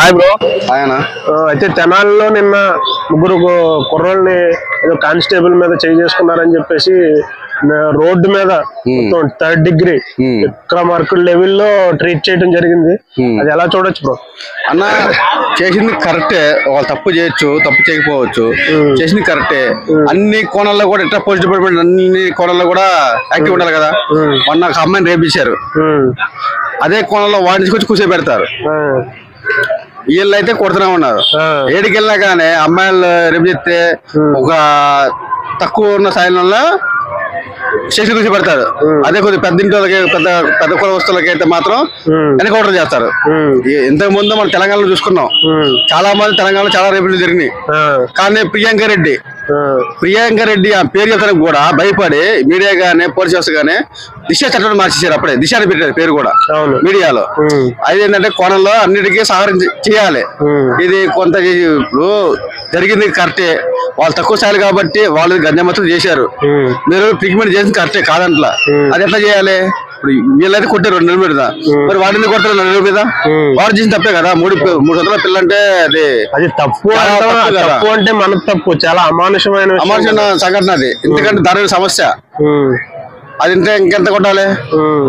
Hi bro. ఆయన అయితే తెనాలిలో నిన్న ముగ్గురు కుర్రోళ్ళని ఏదో కానిస్టేబుల్ మీద చేసుకున్నారని చెప్పేసి రోడ్డు మీద 3rd డిగ్రీ విక్రమార్కుడు లెవెల్లో ట్రీట్ చేయడం జరిగింది. అది ఎలా చూడొచ్చు బ్రో? అన్న చేసింది కరెక్టే. వాళ్ళు తప్పు చేయొచ్చు, తప్పు చేయకపోవచ్చు. చేసింది కరెక్టే. అన్ని కోణాల్లో కూడా ఇట్లా పోలీస్ డిపార్ట్మెంట్ అన్ని కోణాల్లో కూడా యాక్టివ్ ఉండాలి కదా. మొన్న ఒక అమ్మాయిని రేపించారు, అదే కోణంలో వాడిని తీసుకొచ్చి కూర్చోబెడతారు. వీళ్ళు అయితే కొడుతూనే ఉన్నారు. ఏడికి వెళ్ళినా కానీ అమ్మాయిలు రేపు చేస్తే ఒక తక్కువ ఉన్న స్థాయిలో స్టేషన్ కూర్చో పెడతారు. అదే కొద్దిగా పెద్ద ఇంటి వాళ్ళకి పెద్ద కుల వస్తువులకి అయితే మాత్రం ఎన్కౌంటర్ చేస్తారు. ఇంతకు ముందు మనం తెలంగాణలో చూసుకున్నాం, చాలా మంది తెలంగాణలో చాలా రేపులు జరిగినాయి. కానీ ప్రియాంక రెడ్డి ఆ పేరు చెప్తానికి కూడా భయపడి మీడియా గానీ పోలీస్ వ్యవస్థ గానీ దిశ చట్టం మార్చేశారు. అప్పుడే దిశ అని పెట్టారు పేరు కూడా మీడియాలో. అది ఏంటంటే కోణంలో అన్నిటికీ సహకరించి చేయాలి. ఇది కొంత ఇప్పుడు జరిగింది కరెక్టే. వాళ్ళు తక్కువ స్థాయిలు కాబట్టి వాళ్ళు గంజమత్తం చేశారు. మీరు ట్రీట్మెంట్ చేసింది కరెక్టే కాదంట్లా. అది ఎట్లా చేయాలి? ఇప్పుడు వీళ్ళైతే కొట్టారు 2 నెలల మీద, మరి వాడిని కొట్టారు 2 నెలల మీద. వాడు చేసిన తప్పే కదా. 300 పిల్లంటే అది తప్పు అంటే మన తప్పు. చాలా అమానుషమైన సంఘటన అది. ఎందుకంటే దాని సమస్య అది. ఇంకెంత కొట్టాలి?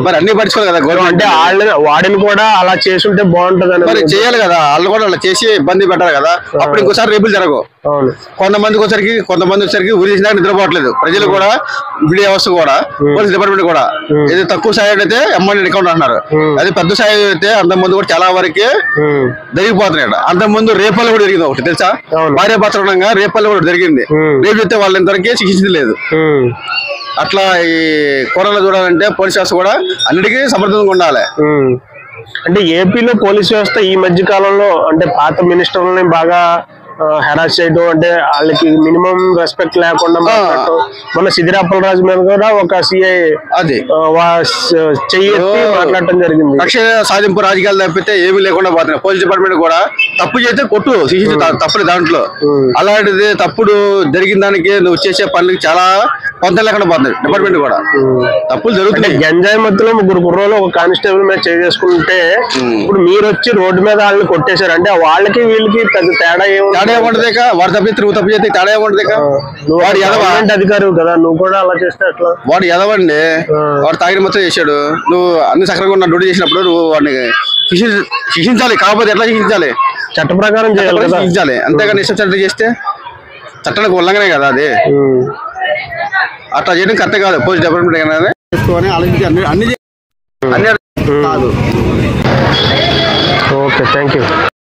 మరి అన్ని పట్టించుకోవాలి కదా గవర్నమెంట్. అంటే వాడిని కూడా అలా చేసి ఉంటే బాగుంటది. మరి చేయాలి కదా, వాళ్ళు కూడా అలా చేసి ఇబ్బంది పెట్టాలి కదా. అప్పుడు ఇంకోసారి రేపులు జరగవు. కొంతమందికి వచ్చరికి ఊరి చేసినా నిద్రపోవట్లేదు ప్రజలు కూడా, మీడియా వ్యవస్థ కూడా, పోలీస్ డిపార్ట్మెంట్ కూడా. ఇది తక్కువ స్థాయి అయితే అమౌంట్ అకౌంట్ అంటున్నారు. అది పెద్ద స్థాయి అయితే అంతకుముందు కూడా చాలా వరకు జరిగిపోతున్నాయి. అంతకుముందు రేపల్లి కూడా జరిగింది ఒకటి తెలుసా? భార్య భర్తగా రేపల్లి కూడా జరిగింది. రేపు చెప్తే వాళ్ళ ఇంతవరకు శిక్షించింది లేదు. అట్లా ఈ కోరలో చూడాలంటే పోలీస్ వ్యవస్థ కూడా అన్నిటికీ సమర్థంగా ఉండాలి. అంటే ఏపీలో పోలీస్ వ్యవస్థ ఈ మధ్య కాలంలో అంటే పాత మినిస్టర్లని బాగా హెరాస్ చేయడం, అంటే వాళ్ళకి మినిమం రెస్పెక్ట్ లేకుండా మన సిద్దిరాపల్రాజు మీద కూడా ఒక సిఐ అది చెయ్యెత్తి మాట్లాడటం జరిగింది. లక్ష సాధింపు రాజకీయాలు తప్పితే ఏమీ లేకుండా పోతున్నాయి. పోలీస్ డిపార్ట్మెంట్ కూడా తప్పు చేస్తే కొట్టు, తప్పులు దాంట్లో. అలాంటిది తప్పుడు జరిగిన దానికి నువ్వు చేసే పనులకి చాలా పొంత లేకుండా పోతుంది డిపార్ట్మెంట్ కూడా. తప్పులు జరుగుతున్నాయి. గంజాయి మధ్యలో 3 కుర్రోళ్ళు ఒక కానిస్టేబుల్ మీద చేసుకుంటే ఇప్పుడు మీరు వచ్చి రోడ్డు మీద వాళ్ళని కొట్టేశారు అంటే వాళ్ళకి వీళ్ళకి పెద్ద తేడా ఏముంటది? వాడు తప్పు చేస్తే తేడా ఏముంటది? వాడు గవర్నమెంట్ అధికారి కదా, నువ్వు కూడా అలా చేస్తే అట్లా. వాడు ఎదవండి, వాడు తాగిన మొత్తం చేశాడు. నువ్వు అన్ని సక్రంగా ఉన్న డ్యూటీ చేసినప్పుడు నువ్వు వాడిని శిక్షించాలి. కాకపోతే ఎట్లా శిక్షించాలి? చట్ట ప్రకారం శిక్షించాలి. అంతేగాని ఇష్టం చట్టం చేస్తే చట్టానికి ఉల్లంఘనే కదా అది. అట్లా చేయడం కరెక్ట్ కాదు. పోలీస్ డిపార్ట్మెంట్ ఆలోచించి అన్ని కాదు. Okay, thank you.